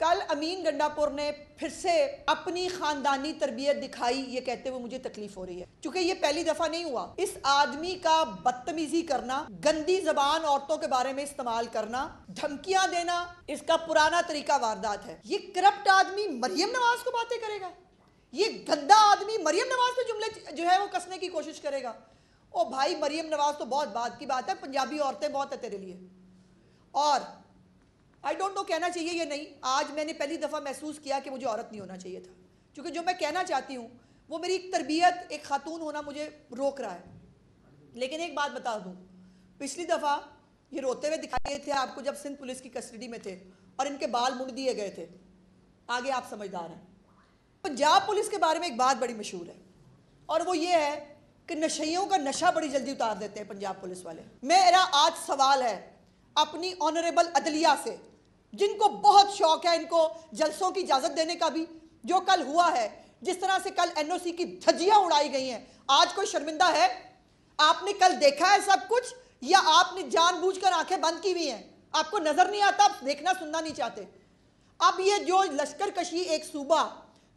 कल अमीन गंडापुर ने फिर से अपनी खानदानी तरबियत दिखाई, ये कहते हुए मुझे तकलीफ हो रही है, क्योंकि ये पहली दफा नहीं हुआ। इस आदमी का बदतमीजी करना, गंदी जबान औरतों के बारे में इस्तेमाल करना, धमकियां देना, इसका पुराना तरीका वारदात है। ये करप्ट आदमी मरियम नवाज को बातें करेगा, ये गंदा आदमी मरियम नवाज पे जुमले जो है वो कसने की कोशिश करेगा। ओ भाई, मरियम नवाज तो बहुत बात की बात है, पंजाबी औरतें बहुत है तेरे लिए। और आई डोंट नो कहना चाहिए या नहीं, आज मैंने पहली दफ़ा महसूस किया कि मुझे औरत नहीं होना चाहिए था, क्योंकि जो मैं कहना चाहती हूँ वो मेरी एक तरबियत, एक खातून होना मुझे रोक रहा है। लेकिन एक बात बता दूँ, पिछली दफ़ा ये रोते हुए दिखाए थे आपको जब सिंध पुलिस की कस्टडी में थे और इनके बाल मुड़ दिए गए थे। आगे आप समझदार हैं। पंजाब पुलिस के बारे में एक बात बड़ी मशहूर है और वो ये है कि नशइयों का नशा बड़ी जल्दी उतार देते हैं पंजाब पुलिस वाले। मेरा आज सवाल है अपनी ऑनरेबल अदलिया से, जिनको बहुत शौक है इनको जलसों की इजाजत देने का भी, जो कल हुआ है, जिस तरह से कल एनओसी की धज्जियां उड़ाई गई हैं, आज कोई शर्मिंदा है? आपने कल देखा है सब कुछ या आपने जानबूझकर आंखें बंद की हुई हैं? आपको नजर नहीं आता, आप देखना सुनना नहीं चाहते। अब ये जो लश्कर कशी एक सूबा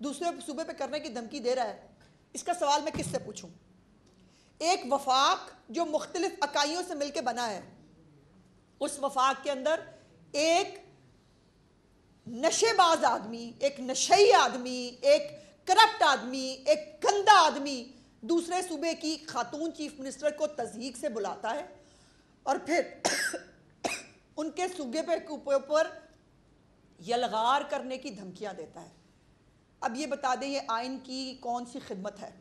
दूसरे सूबे पे करने की धमकी दे रहा है, इसका सवाल मैं किससे पूछूं? एक वफाक जो मुख्तलिफ इकाइयों से मिलकर बना है, उस वफाक के अंदर एक नशेबाज आदमी, एक नशई आदमी, एक करप्ट आदमी, एक गंदा आदमी दूसरे सूबे की खातून चीफ मिनिस्टर को तज़हीक से बुलाता है और फिर उनके सूबे पे ऊपर यलगार करने की धमकियां देता है। अब ये बता दें, ये आइन की कौन सी खिदमत है?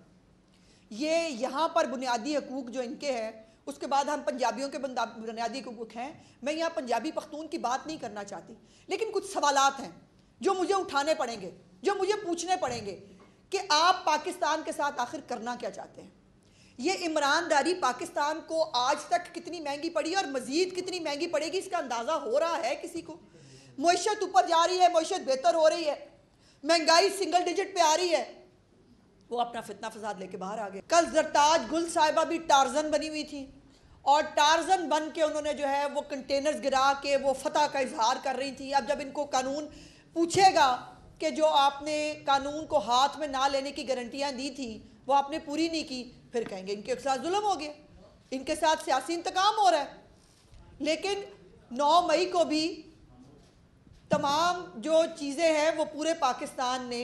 ये यहाँ पर बुनियादी हकूक़ जो इनके हैं, उसके बाद हम पंजाबियों के बुनियादी हकूक़ हैं। मैं यहाँ पंजाबी पख्तून की बात नहीं करना चाहती, लेकिन कुछ सवालात हैं जो मुझे उठाने पड़ेंगे, जो मुझे पूछने पड़ेंगे कि आप पाकिस्तान के साथ आखिर करना क्या चाहते हैं? ये ईमानदारी पाकिस्तान को आज तक कितनी महंगी पड़ी और मज़ीद कितनी महंगी पड़ेगी, इसका अंदाज़ा हो रहा है किसी को? मईशत ऊपर जा रही है, मईशत बेहतर हो रही है, महंगाई सिंगल डिजिट पे आ रही है, वो अपना फितना फसाद लेके बाहर आ गए। कल जरताज गुल साहिबा भी टार्जन बनी हुई थी और टार्जन बन के उन्होंने जो है वो कंटेनर्स गिरा के वो फतह का इजहार कर रही थी। अब जब इनको कानून पूछेगा कि जो आपने कानून को हाथ में ना लेने की गारंटियां दी थी वो आपने पूरी नहीं की, फिर कहेंगे इनके साथ जुल्म हो गया, इनके साथ सियासी इंतकाम हो रहा है। लेकिन 9 मई को भी तमाम जो चीज़ें हैं वो पूरे पाकिस्तान ने,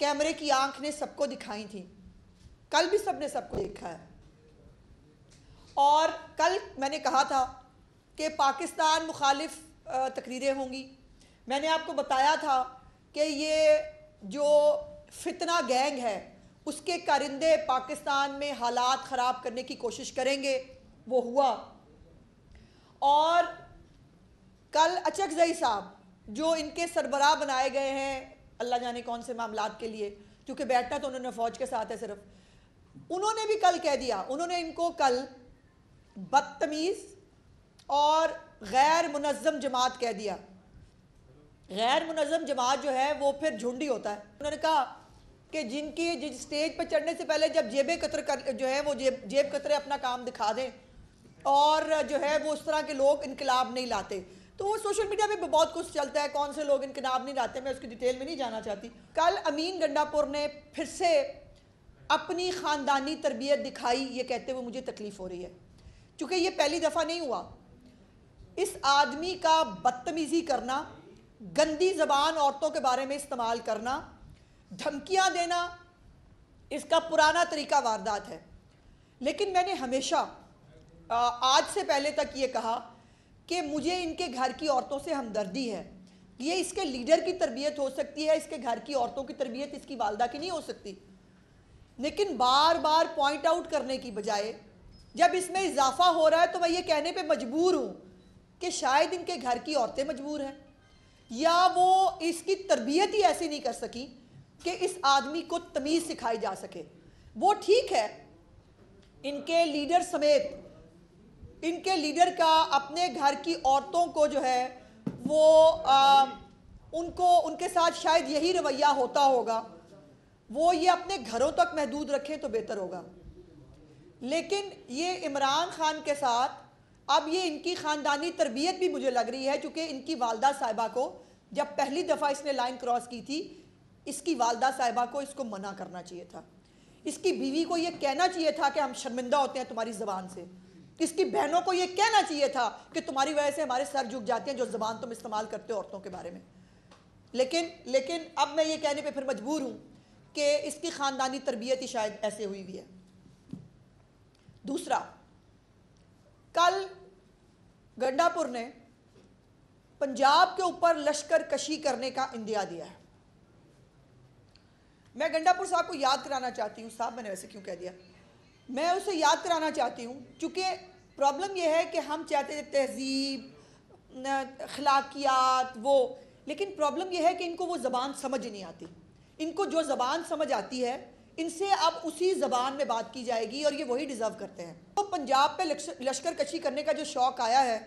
कैमरे की आंख ने सबको दिखाई थी। कल भी सबने सबको देखा है। और कल मैंने कहा था कि पाकिस्तान मुखालिफ तकरीरें होंगी। मैंने आपको बताया था कि ये जो फितना गैंग है उसके कारिंदे पाकिस्तान में हालात ख़राब करने की कोशिश करेंगे, वो हुआ। और कल अचकज़ई साहब जो इनके सरबराह बनाए गए हैं अल्लाह जाने कौन से मामलात के लिए, क्योंकि बैठना तो उन्होंने फ़ौज के साथ है सिर्फ, उन्होंने भी कल कह दिया, उन्होंने इनको कल बदतमीज़ और गैर मुनज़्ज़म जमात कह दिया। गैर मुनज़्ज़म जमात जो है वो फिर झुंडी होता है। उन्होंने कहा कि जिनकी स्टेज पर चढ़ने से पहले जब जेब कतर कर जो है वो जेब कतरे अपना काम दिखा दें और जो है वो उस तरह के लोग इनकलाब नहीं लाते। तो वो सोशल मीडिया पे बहुत कुछ चलता है, कौन से लोग इनकलाब नहीं लाते, मैं उसकी डिटेल में नहीं जाना चाहती। कल अमीन गंडापुर ने फिर से अपनी ख़ानदानी तरबियत दिखाई, ये कहते हुए मुझे तकलीफ़ हो रही है, क्योंकि ये पहली दफ़ा नहीं हुआ। इस आदमी का बदतमीज़ी करना, गंदी ज़बान औरतों के बारे में इस्तेमाल करना, धमकियां देना, इसका पुराना तरीका वारदात है। लेकिन मैंने हमेशा आज से पहले तक ये कहा कि मुझे इनके घर की औरतों से हमदर्दी है। ये इसके लीडर की तरबियत हो सकती है, इसके घर की औरतों की तरबियत इसकी वालदा की नहीं हो सकती। लेकिन बार बार पॉइंट आउट करने की बजाय जब इसमें इजाफा हो रहा है तो मैं ये कहने पे मजबूर हूँ कि शायद इनके घर की औरतें मजबूर हैं या वो इसकी तरबियत ही ऐसी नहीं कर सकी कि इस आदमी को तमीज़ सिखाई जा सके। वो ठीक है, इनके लीडर समेत इनके लीडर का अपने घर की औरतों को जो है वो उनको उनके साथ शायद यही रवैया होता होगा, वो ये अपने घरों तक महदूद रखें तो बेहतर होगा। लेकिन ये इमरान खान के साथ अब ये इनकी ख़ानदानी तरबियत भी मुझे लग रही है, चूँकि इनकी वालदा साहिबा को जब पहली दफ़ा इसने लाइन क्रॉस की थी, इसकी वालदा साहिबा को इसको मना करना चाहिए था। इसकी बीवी को ये कहना चाहिए था कि हम शर्मिंदा होते हैं तुम्हारी ज़बान से। इसकी बहनों को ये कहना चाहिए था कि तुम्हारी वजह से हमारे सर झुक जाते हैं जो ज़बान तुम इस्तेमाल करते हो औरतों के बारे में। लेकिन अब मैं ये कहने पे फिर मजबूर हूँ कि इसकी ख़ानदानी तरबियत ही शायद ऐसे हुई है। दूसरा, कल गंडापुर ने पंजाब के ऊपर लश्कर कशी करने का इंदिया दिया है। मैं गंडापुर साहब को याद कराना चाहती हूँ, साहब मैंने वैसे क्यों कह दिया, मैं उसे याद कराना चाहती हूँ चूँकि प्रॉब्लम यह है कि हम चाहते थे तहजीब, अखलाकियात वो, लेकिन प्रॉब्लम यह है कि इनको वो ज़बान समझ नहीं आती। इनको जो ज़बान समझ आती है इनसे अब उसी ज़बान में बात की जाएगी और ये वही डिज़र्व करते हैं। तो पंजाब पे लश्कर कशी करने का जो शौक़ आया है,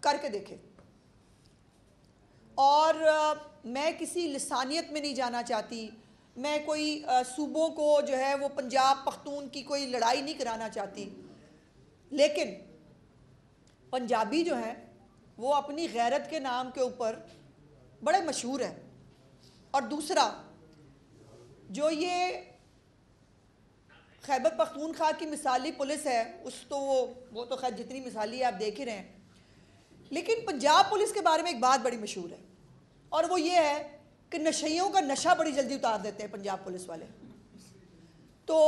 करके देखे। और मैं किसी लिसानियत में नहीं जाना चाहती, मैं कोई सूबों को जो है वो पंजाब पख्तून की कोई लड़ाई नहीं कराना चाहती, लेकिन पंजाबी जो हैं वो अपनी गैरत के नाम के ऊपर बड़े मशहूर हैं। और दूसरा, जो ये खैबर पख्तूनख्वा की मिसाली पुलिस है, उस तो वो तो खैर जितनी मिसाली है आप देख ही रहे हैं, लेकिन पंजाब पुलिस के बारे में एक बात बड़ी मशहूर है और वो ये है कि नशइयों का नशा बड़ी जल्दी उतार देते हैं पंजाब पुलिस वाले। तो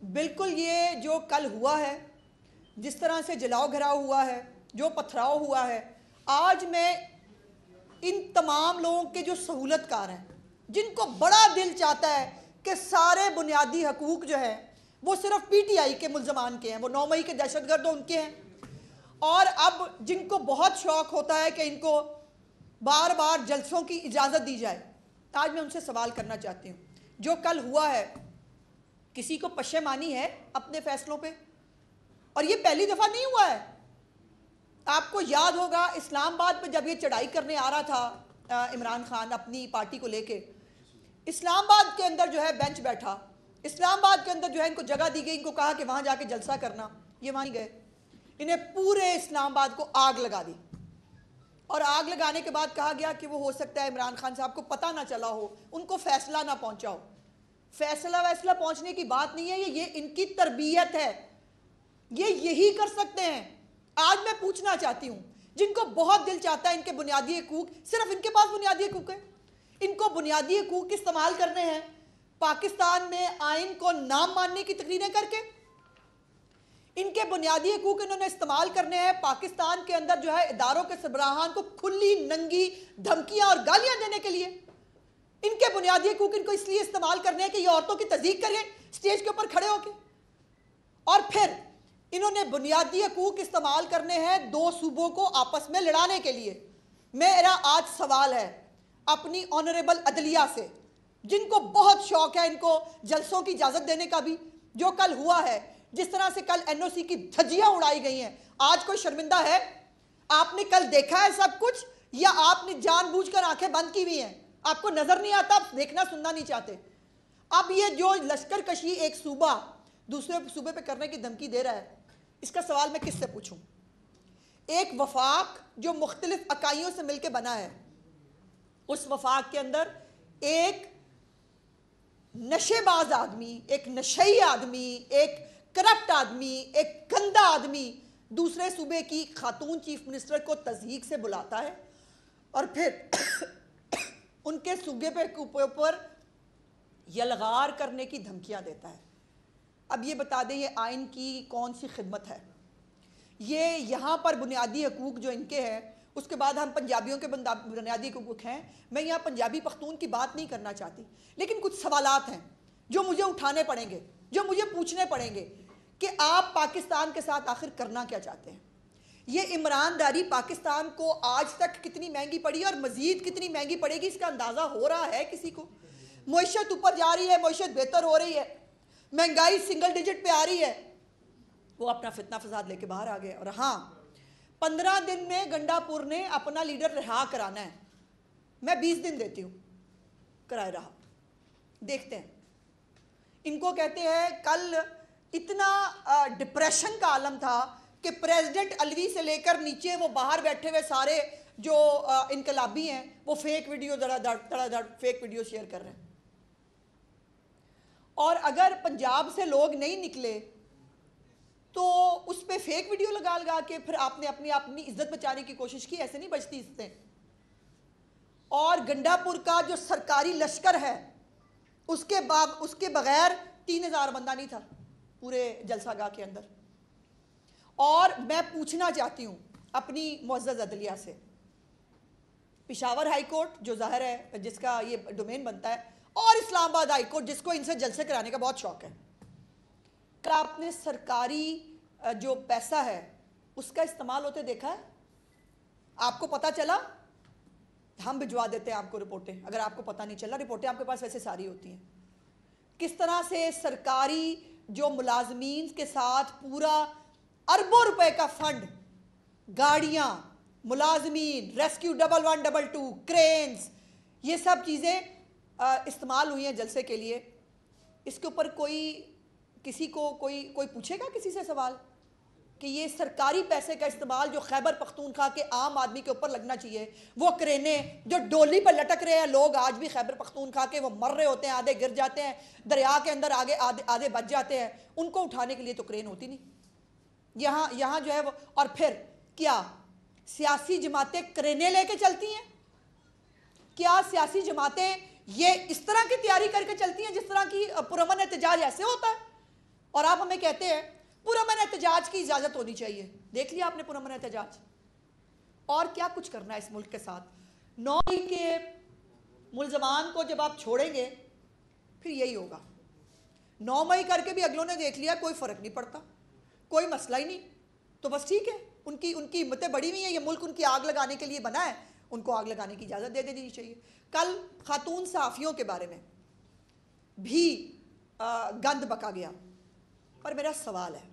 बिल्कुल ये जो कल हुआ है, जिस तरह से जलाओ घराव हुआ है, जो पथराव हुआ है, आज मैं इन तमाम लोगों के जो सहूलतकार हैं, जिनको बड़ा दिल चाहता है कि सारे बुनियादी हकूक़ जो है वो सिर्फ PTI के मुल्ज़मान के हैं, वो 9 मई के दहशतगर्द उनके हैं, और अब जिनको बहुत शौक़ होता है कि इनको बार बार जलसों की इजाज़त दी जाए, आज मैं उनसे सवाल करना चाहती हूँ, जो कल हुआ है किसी को पशेमानी है अपने फ़ैसलों पे? और ये पहली दफ़ा नहीं हुआ है। आपको याद होगा इस्लामाबाद पे जब ये चढ़ाई करने आ रहा था इमरान खान अपनी पार्टी को लेके, इस्लामाबाद के अंदर जो है बेंच बैठा, इस्लामाबाद के अंदर जो है इनको जगह दी गई, इनको कहा कि वहाँ जाके जलसा करना, ये वहाँ गए, इन्हें पूरे इस्लामाबाद को आग लगा दी। और आग लगाने के बाद कहा गया कि वो हो सकता है इमरान खान साहब को पता ना चला हो, उनको फैसला ना पहुंचा हो। फैसला वैसला पहुंचने की बात नहीं है, ये इनकी तरबियत है, ये यही कर सकते हैं। आज मैं पूछना चाहती हूं, जिनको बहुत दिल चाहता है इनके बुनियादी हकूक, सिर्फ इनके पास बुनियादी हकूक है, इनको बुनियादी हकूक इस्तेमाल करने हैं पाकिस्तान में आइन को नाम मानने की तकरीरें करके। इनके बुनियादी हकूक इन्होंने इस्तेमाल करने हैं पाकिस्तान के अंदर जो है इदारों के सरबराहान को खुली नंगी धमकियां और गालियां देने के लिए। इनके बुनियादी हकूक इनको इसलिए इस्तेमाल करने हैं कि ये औरतों की तज़दीक करें स्टेज के ऊपर खड़े होकर, और फिर इन्होंने बुनियादी हकूक इस्तेमाल करने हैं 2 सूबों को आपस में लड़ाने के लिए। मेरा आज सवाल है अपनी ऑनरेबल अदलिया से, जिनको बहुत शौक है इनको जलसों की इजाज़त देने का भी, जो कल हुआ है, जिस तरह से कल NOC की धज्जियां उड़ाई गई हैं, आज कोई शर्मिंदा है? आपने कल देखा है सब कुछ, या आपने जानबूझकर आंखें बंद की हुई हैं? आपको नजर नहीं आता, आप देखना सुनना नहीं चाहते। अब ये जो लश्कर कशी एक सूबा दूसरे सूबे पे करने की धमकी दे रहा है, इसका सवाल मैं किससे पूछूं? एक वफाक जो मुख्तलिफ इकाइयों से मिलकर बना है, उस वफाक के अंदर एक नशेबाज आदमी, एक नशई आदमी, एक करप्ट आदमी, एक गंदा आदमी दूसरे सूबे की खातून चीफ मिनिस्टर को तज़हीक से बुलाता है और फिर उनके सूबे पे ऊपर यलगार करने की धमकियां देता है। अब ये बता दें, ये आइन की कौन सी खिदमत है? ये यहाँ पर बुनियादी हकूक़ जो इनके हैं, उसके बाद हम पंजाबियों के बुनियादी हकूक़ हैं। मैं यहाँ पंजाबी पख्तून की बात नहीं करना चाहती, लेकिन कुछ सवालात हैं जो मुझे उठाने पड़ेंगे, जो मुझे पूछने पड़ेंगे कि आप पाकिस्तान के साथ आखिर करना क्या चाहते हैं? ये ईमानदारी पाकिस्तान को आज तक कितनी महंगी पड़ी और मज़ीद कितनी महंगी पड़ेगी, इसका अंदाज़ा हो रहा है किसी को? मईशत ऊपर जा रही है, मईशत बेहतर हो रही है, महंगाई सिंगल डिजिट पे आ रही है, वो अपना फितना फसाद लेके बाहर आ गए। और हाँ, 15 दिन में गंडापुर ने अपना लीडर रिहा कराना है। मैं 20 दिन देती हूँ, कराए रहा, देखते हैं। इनको कहते हैं कल इतना डिप्रेशन का आलम था कि प्रेसिडेंट अलवी से लेकर नीचे वो बाहर बैठे हुए सारे जो इनकलाबी हैं वो फेक वीडियो धड़ाधड़ फेक वीडियो शेयर कर रहे हैं। और अगर पंजाब से लोग नहीं निकले तो उस पर फेक वीडियो लगा लगा के फिर आपने अपनी इज्जत बचाने की कोशिश की। ऐसे नहीं बचती इज्जतें। और गंडापुर का जो सरकारी लश्कर है उसके बगैर 3000 बंदा नहीं था पूरे जलसागाह के अंदर। और मैं पूछना चाहती हूँ अपनी मुअज़्ज़ज़ अदलिया से, पेशावर हाई कोर्ट जो ज़ाहिर है जिसका ये डोमेन बनता है, और इस्लामाबाद हाई कोर्ट जिसको इनसे जलसे कराने का बहुत शौक है, क्या आपने सरकारी जो पैसा है उसका इस्तेमाल होते देखा है? आपको पता चला? हम भिजवा देते हैं आपको रिपोर्टें। अगर आपको पता नहीं चला, रिपोर्टें आपके पास वैसे सारी होती हैं। किस तरह से सरकारी जो मुलाजमीन के साथ पूरा अरबों रुपए का फंड, गाड़ियां, मुलाजमीन, रेस्क्यू 1112, क्रेन्स, ये सब चीज़ें इस्तेमाल हुई हैं जलसे के लिए। इसके ऊपर किसी को कोई पूछेगा किसी से सवाल कि ये सरकारी पैसे का इस्तेमाल जो खैबर पख्तूनख्वा के आम आदमी के ऊपर लगना चाहिए, वो क्रेनें जो डोली पर लटक रहे हैं, लोग आज भी खैबर पख्तूनख्वा के वो मर रहे होते हैं, आधे गिर जाते हैं दरिया के अंदर, आधे बच जाते हैं, उनको उठाने के लिए तो क्रेन होती नहीं। यहाँ जो है वो, और फिर क्या सियासी जमातें क्रेनें लेके चलती हैं? क्या सियासी जमातें ये इस तरह की तैयारी करके चलती हैं जिस तरह की पुरअमन एहतजाज ऐसे होता है? और आप हमें कहते हैं पुरअमन एहतजाज की इजाज़त होनी चाहिए। देख लिया आपने पुरअमन एहतजाज? और क्या कुछ करना है इस मुल्क के साथ। 9 मई के मुल्ज़मान को जब आप छोड़ेंगे फिर यही होगा। 9 मई करके भी अगलों ने देख लिया कोई फ़र्क नहीं पड़ता, कोई मसला ही नहीं, तो बस ठीक है, उनकी हिम्मतें बड़ी हुई हैं। ये मुल्क उनकी आग लगाने के लिए बना है, उनको आग लगाने की इजाज़त दे देनी चाहिए। कल खातून सहाफ़ियों के बारे में भी गंद बका गया, पर मेरा सवाल है,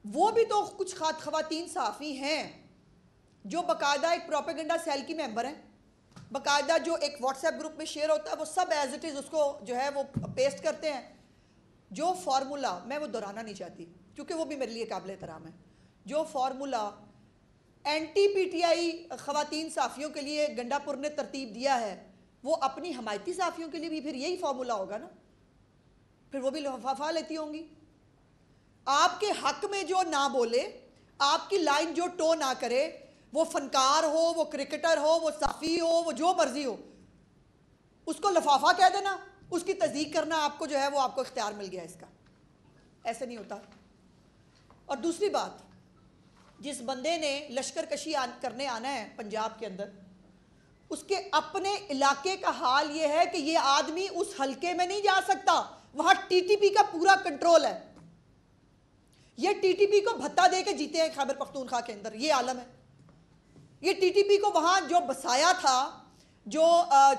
वो भी तो कुछ ख़वातीन सहाफ़ी हैं जो बाकायदा एक प्रोपेगेंडा सेल की मेंबर हैं, बाकायदा जो एक व्हाट्सएप ग्रुप में शेयर होता है वो सब एज इट इज़ उसको जो है वो पेस्ट करते हैं। जो फार्मूला, मैं वो दोहराना नहीं चाहती क्योंकि वो भी मेरे लिए काबिल एहतराम है, जो फार्मूला एंटी PTI ख़वातीन सहाफ़ियों के लिए गंडापुर ने तरतीब दिया है, वो अपनी हमायती सहाफ़ियों के लिए भी फिर यही फार्मूला होगा ना। फिर वो भी लिफाफा लेती होंगी। आपके हक में जो ना बोले, आपकी लाइन जो टो ना करे, वो फनकार हो, वो क्रिकेटर हो, वो सहाफ़ी हो, वो जो मर्जी हो, उसको लिफाफा कह देना, उसकी तस्दीक करना आपको जो है वो आपको इख्तियार मिल गया इसका। ऐसे नहीं होता। और दूसरी बात, जिस बंदे ने लश्कर कशी करने आना है पंजाब के अंदर, उसके अपने इलाके का हाल ये है कि ये आदमी उस हलके में नहीं जा सकता, वहां TTP का पूरा कंट्रोल है। ये TTP को भत्ता दे के जीते हैं खैबर पख्तूनख्वा के अंदर, ये आलम है। ये TTP को वहां जो बसाया था, जो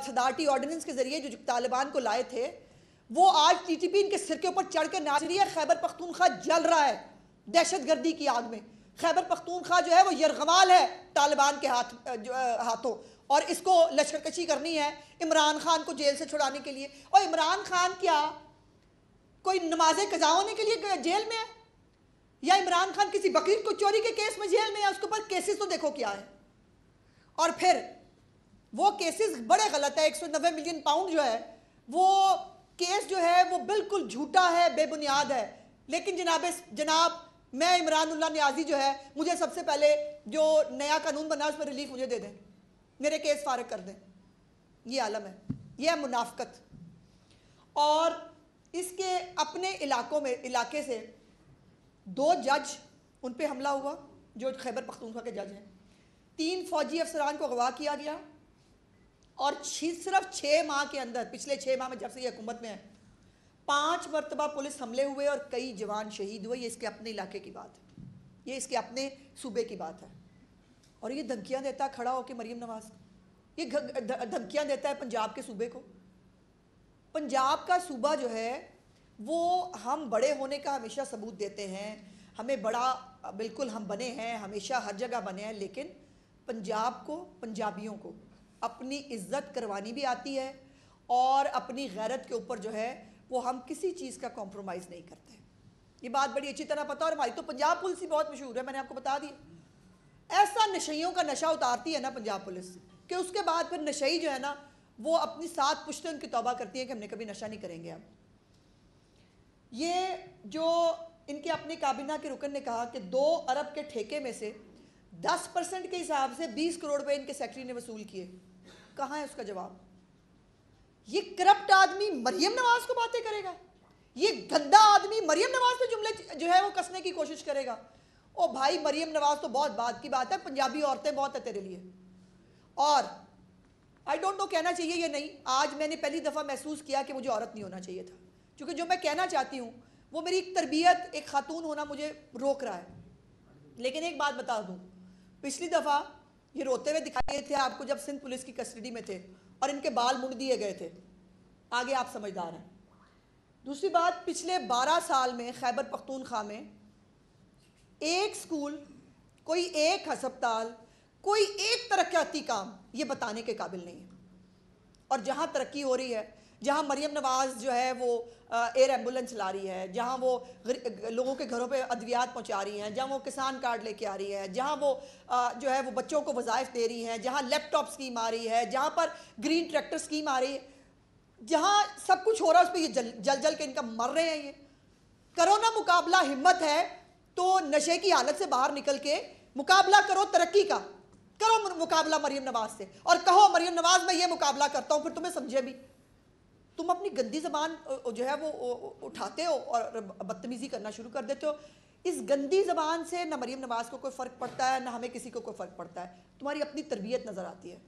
सदारती ऑर्डिनेंस के जरिए जो तालिबान को लाए थे, वो आज TTP इनके सिर के ऊपर चढ़ के नाच रही है। खैबर पख्तूनख्वा जल रहा है दहशतगर्दी की आग में। खैबर पख्तूनख्वा जो है वो यरगमाल है तालिबान के हाथों, और इसको लश्करकशी करनी है इमरान खान को जेल से छुड़ाने के लिए। और इमरान खान क्या कोई नमाज़ें कज़ा होने के लिए जेल में है, या इमरान खान किसी बकरी को चोरी के केस में जेल में है? उसके ऊपर केसेस तो देखो क्या है। और फिर वो केसेस बड़े गलत है। 190 मिलियन पाउंड जो है वो केस जो है वो बिल्कुल झूठा है, बेबुनियाद है। लेकिन जनाब मैं इमरानुल्लाह नियाजी जो है, मुझे सबसे पहले जो नया कानून बना उस पर रिलीफ मुझे दे दें, मेरे केस फारग कर दें। ये आलम है, ये है मुनाफकत। और इसके अपने इलाके से 2 जज उन पे हमला हुआ जो खैबर पख्तूनख्वा के जज हैं। 3 फौजी अफसरान को अगवा किया गया, और सिर्फ 6 माह के अंदर, पिछले 6 माह में जब से ये हुकूमत में है, 5 मरतबा पुलिस हमले हुए और कई जवान शहीद हुए। ये इसके अपने इलाके की बात है, ये इसके अपने सूबे की बात है। और ये धमकियाँ देता है खड़ा होकर मरीम नवाज, ये धमकियाँ देता है पंजाब के सूबे को। पंजाब का सूबा जो है वो हम बड़े होने का हमेशा सबूत देते हैं, हमें बड़ा बिल्कुल हम बने हैं, हमेशा हर जगह बने हैं, लेकिन पंजाब को, पंजाबियों को अपनी इज्जत करवानी भी आती है, और अपनी गैरत के ऊपर जो है वो हम किसी चीज़ का कॉम्प्रोमाइज़ नहीं करते। ये बात बड़ी अच्छी तरह पता, और हमारी तो पंजाब पुलिस ही बहुत मशहूर है, मैंने आपको बता दिया। ऐसा नशइयों का नशा उतारती है ना पंजाब पुलिस कि उसके बाद फिर नशई जो है ना वो अपनी 7 पुश्तें उनकी तौबा करती है कि हमने कभी नशा नहीं करेंगे। अब ये जो इनके अपने काबीना के रुकन ने कहा कि 2 अरब के ठेके में से 10% के हिसाब से 20 करोड़ रुपए इनके सेक्रेटरी ने वसूल किए, कहाँ है उसका जवाब? ये करप्ट आदमी मरियम नवाज को बातें करेगा, ये गंदा आदमी मरियम नवाज पे जुमले जो है वो कसने की कोशिश करेगा। ओ भाई, मरियम नवाज तो बहुत बात की बात है, पंजाबी औरतें बहुत है तेरे लिए। और आई डोंट नो कहना चाहिए या नहीं, आज मैंने पहली दफ़ा महसूस किया कि मुझे औरत नहीं होना चाहिए था, क्योंकि जो मैं कहना चाहती हूँ वो मेरी एक तरबियत, एक खातून होना मुझे रोक रहा है। लेकिन एक बात बता दूँ, पिछली दफ़ा ये रोते हुए दिखाई थे आपको जब सिंध पुलिस की कस्टडी में थे और इनके बाल मुड़ दिए गए थे। आगे आप समझदार हैं। दूसरी बात, पिछले 12 साल में खैबर पख्तूनख्वा में एक स्कूल, कोई एक अस्पताल, कोई एक तरक्याती काम ये बताने के काबिल नहीं है। और जहाँ तरक्की हो रही है, जहाँ मरियम नवाज जो है वो एयर एम्बुलेंस ला रही है, जहाँ वो लोगों के घरों पे अद्वियात पहुँचा रही हैं, जहाँ वो किसान कार्ड लेके आ रही है, जहाँ वो जो है वो बच्चों को वज़ाइफ दे रही हैं, जहाँ लैपटॉप स्कीम आ रही है, जहाँ पर ग्रीन ट्रैक्टर स्कीम आ रही है, जहाँ सब कुछ हो रहा है उस पर ये जल जल के इनका मर रहे हैं। ये करो ना मुकाबला, हिम्मत है तो नशे की हालत से बाहर निकल के मुकाबला करो, तरक्की का करो मुकाबला मरियम नवाज से, और कहो मरियम नवाज मैं ये मुकाबला करता हूँ, फिर तुम्हें समझे भी। तुम अपनी गंदी ज़बान जो है वो उठाते हो और बदतमीज़ी करना शुरू कर देते हो। इस गंदी ज़बान से ना मरियम नवाज को कोई फ़र्क पड़ता है, ना हमें किसी को कोई फ़र्क पड़ता है। तुम्हारी अपनी तरबियत नज़र आती है।